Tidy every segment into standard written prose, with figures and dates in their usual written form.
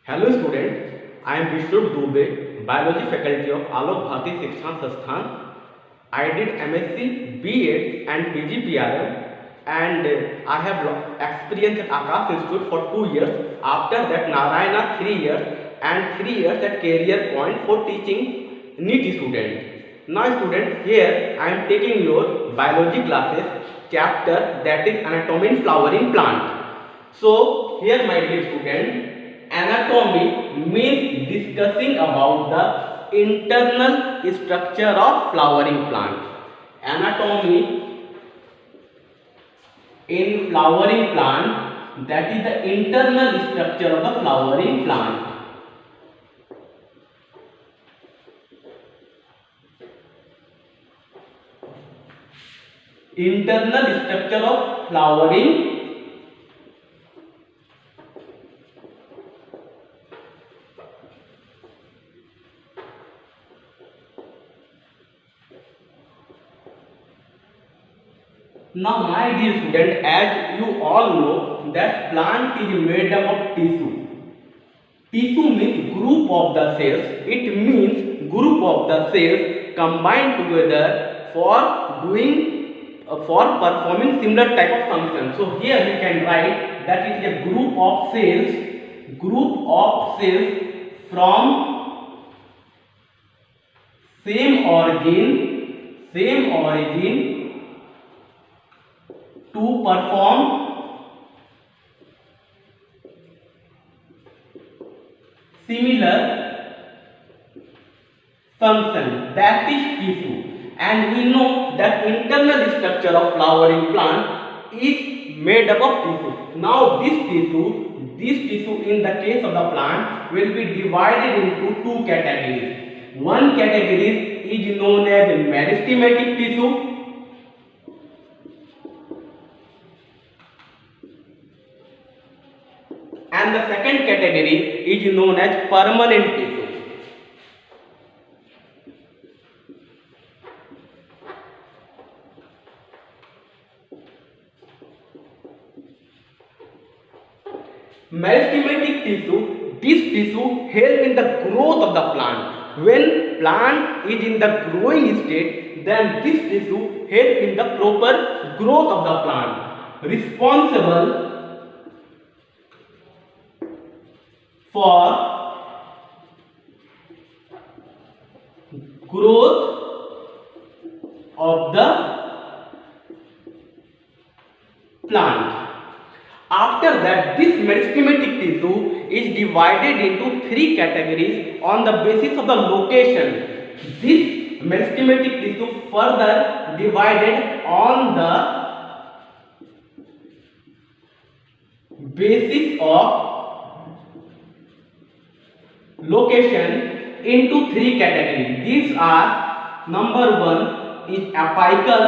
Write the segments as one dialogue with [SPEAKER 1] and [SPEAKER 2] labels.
[SPEAKER 1] Hello student, I am Vishnu Dubey, Biology faculty of Alok Bharti Shikshan Sansthan. I did MSc, B.Ed and PGPRM and I have experience at Akash Institute for 2 years. After that Narayana 3 years and 3 years at Career Point for teaching NEET student. Now student, here I am taking your biology classes chapter that is anatomy in flowering plant. So here my dear student, anatomy means discussing about the internal structure of flowering plant. Anatomy in flowering plant, that is the internal structure of the flowering plant. Internal structure of flowering Now my dear student, as you all know that plant is made up of tissue. Tissue means group of the cells. It means group of the cells combined together for performing similar type of function. So here we can write that it is a group of cells from same origin to perform similar function, that is tissue. And we know that internal structure of flowering plant is made up of tissue. Now this tissue in the case of the plant will be divided into two categories. One category is known as meristematic tissue and the second category is known as permanent tissue. Meristematic tissue, this tissue helps in the growth of the plant. When plant is in the growing state, then this tissue helps in the proper growth of the plant, responsible for growth of the plant. After that, this meristematic tissue is divided into three categories on the basis of the location. This meristematic tissue further divided on the basis of location into three categories. These are, number one is apical,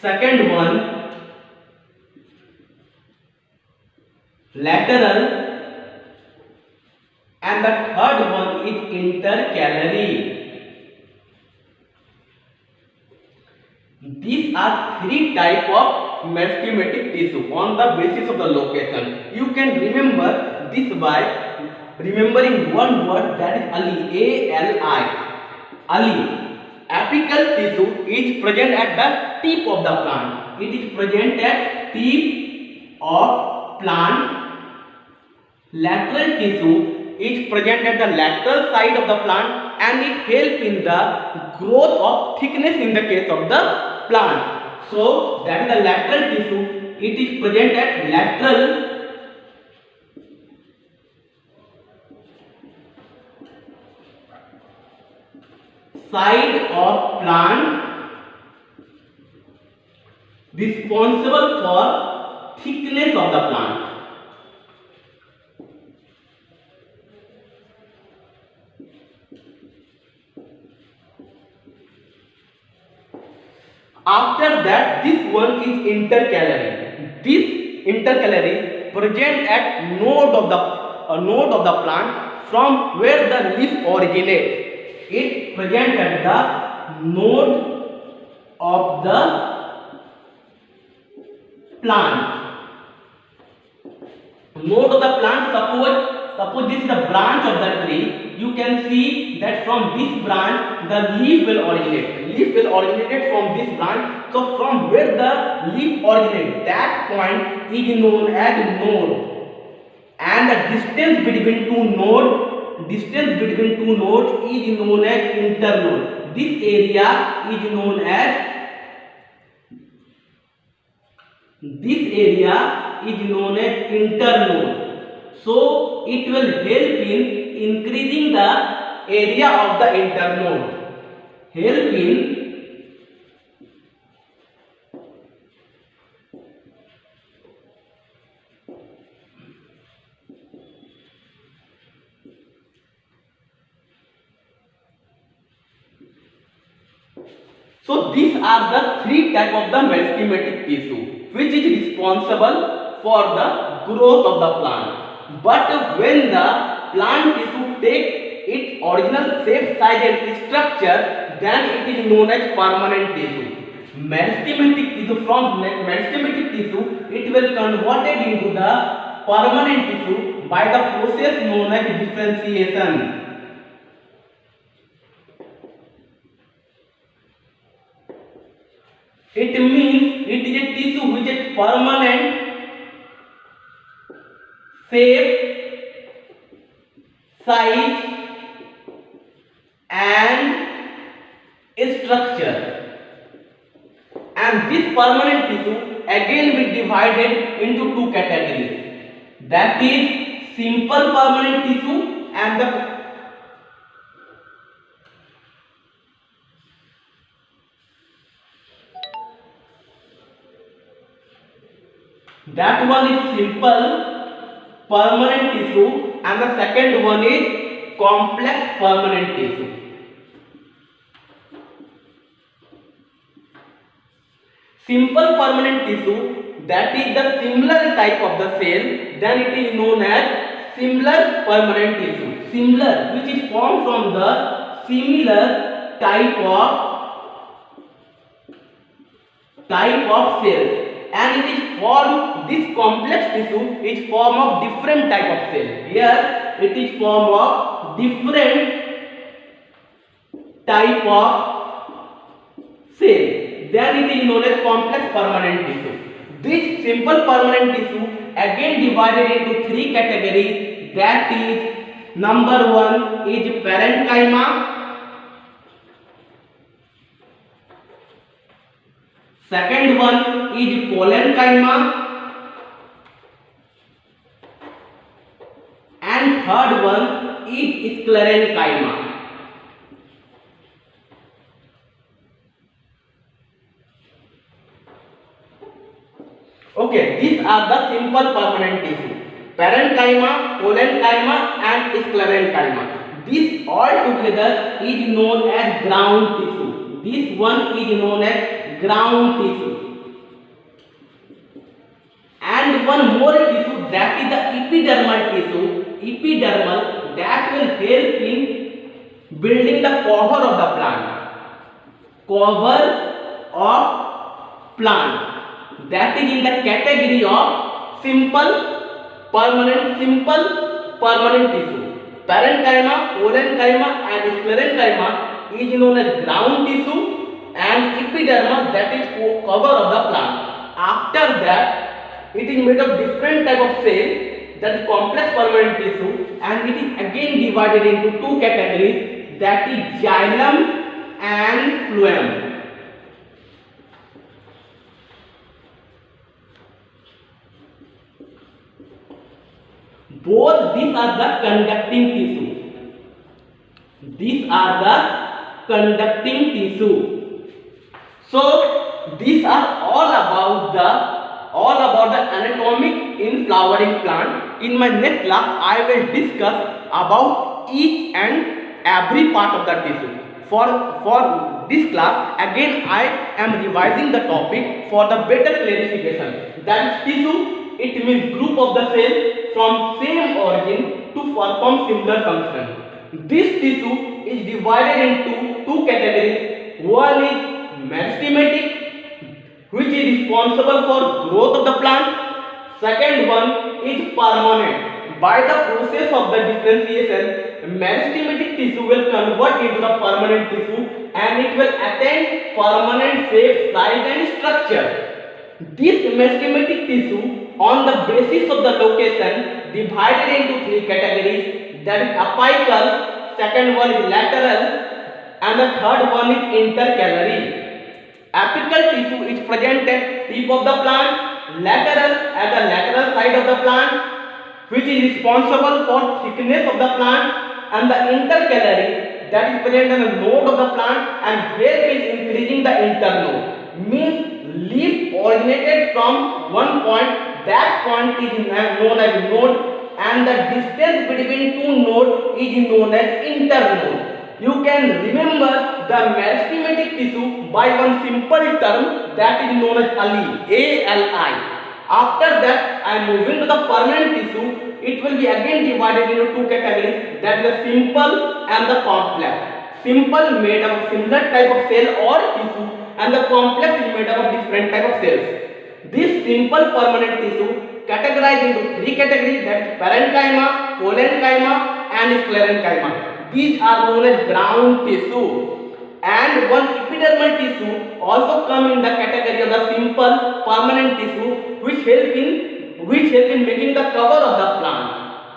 [SPEAKER 1] second one lateral, and the third one is intercalary. These are three types of meristematic tissue on the basis of the location. You can remember this by remembering one word, that is ali, A-L-I, ali. Apical tissue is present at the tip of the plant. It is present at tip of plant. Lateral tissue is present at the lateral side of the plant and it helps in the growth of thickness in the case of the plant. So that is the lateral tissue. It is present at lateral side of plant, responsible for thickness of the plant. After that, this one is intercalary. This intercalary present at node of the plant from where the leaf originates. It present at the node of the plant. node of the plant. Suppose this is the branch of the tree. You can see that from this branch the leaf will originate from this branch. So from where the leaf originates, that point is known as node, and the distance between two nodes is known as internode. This area is known as internode. So it will help in increasing the area of the internode. So these are the three types of the meristematic tissue which is responsible for the growth of the plant. But when the plant tissue takes its original shape, size and structure, then it is known as permanent tissue. Meristematic tissue, from meristematic tissue, it will converted into the permanent tissue by the process known as differentiation. It means it is a tissue which is permanent, shape, size and structure. And this permanent tissue again will be divided into two categories. That is simple permanent tissue and that one is simple permanent tissue and the second one is complex permanent tissue. Simple permanent tissue, that is the similar type of the cell, then it is known as similar permanent tissue. Similar, which is formed from the similar type of cells. And it is formed, this complex tissue is form of different type of cell. Here it is form of different type of cell. Then it is known as complex permanent tissue. This simple permanent tissue again divided into three categories. That is, number one is parenchyma. Second one is pollenchyma, and third one is sclerenchyma. Okay, these are the simple permanent tissue: parenchyma, pollenchyma, and sclerenchyma. This all together is known as ground tissue. This one is known as ground tissue. And one more tissue, that is the epidermal tissue. Epidermal, that will help in building the cover of the plant. Cover of plant. That is in the category of simple permanent tissue. Parenchyma, pollenchyma and sclerenchyma is known as ground tissue, and epidermal, that is cover of the plant. After that, it is made of different type of cell, that is complex permanent tissue, and it is again divided into two categories, that is xylem and phloem. Both these are the conducting tissue. These are the conducting tissue. So these are all about the anatomic in flowering plant. In my next class, I will discuss about each and every part of the tissue. For this class, again I am revising the topic for the better clarification. That is tissue, it means group of the cells from same origin to perform similar function. This tissue is divided into two categories. One is meristematic, which is responsible for growth of the plant. Second one is permanent. By the process of the differentiation, meristematic tissue will convert into the permanent tissue and it will attain permanent shape, size and structure. This meristematic tissue on the basis of the location divided into three categories, that is apical, second one is lateral and the third one is intercalary. Apical tissue is present at tip of the plant, lateral at the lateral side of the plant, which is responsible for thickness of the plant, and the intercalary that is present in the node of the plant and help in increasing the internode. Means leaf originated from one point, that point is known as node and the distance between two nodes is known as internode. You can remember the meristematic tissue by one simple term that is known as ali, A-L-I. After that, I am moving to the permanent tissue. It will be again divided into two categories, that is the simple and the complex. Simple made up of similar type of cell or tissue and the complex is made up of different type of cells. This simple permanent tissue categorized into three categories, that is parenchyma, parenchyma and sclerenchyma. These are known as ground tissue. And one epidermal tissue also come in the category of the simple permanent tissue, which help in making the cover of the plant.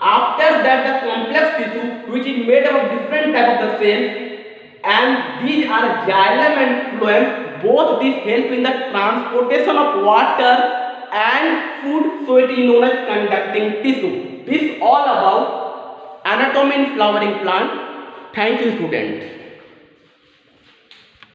[SPEAKER 1] After that, the complex tissue, which is made up of different type of the cell, and these are xylem and phloem. Both these help in the transportation of water and food, so it is known as conducting tissue. This all about anatomy in flowering plant. Thank you, students.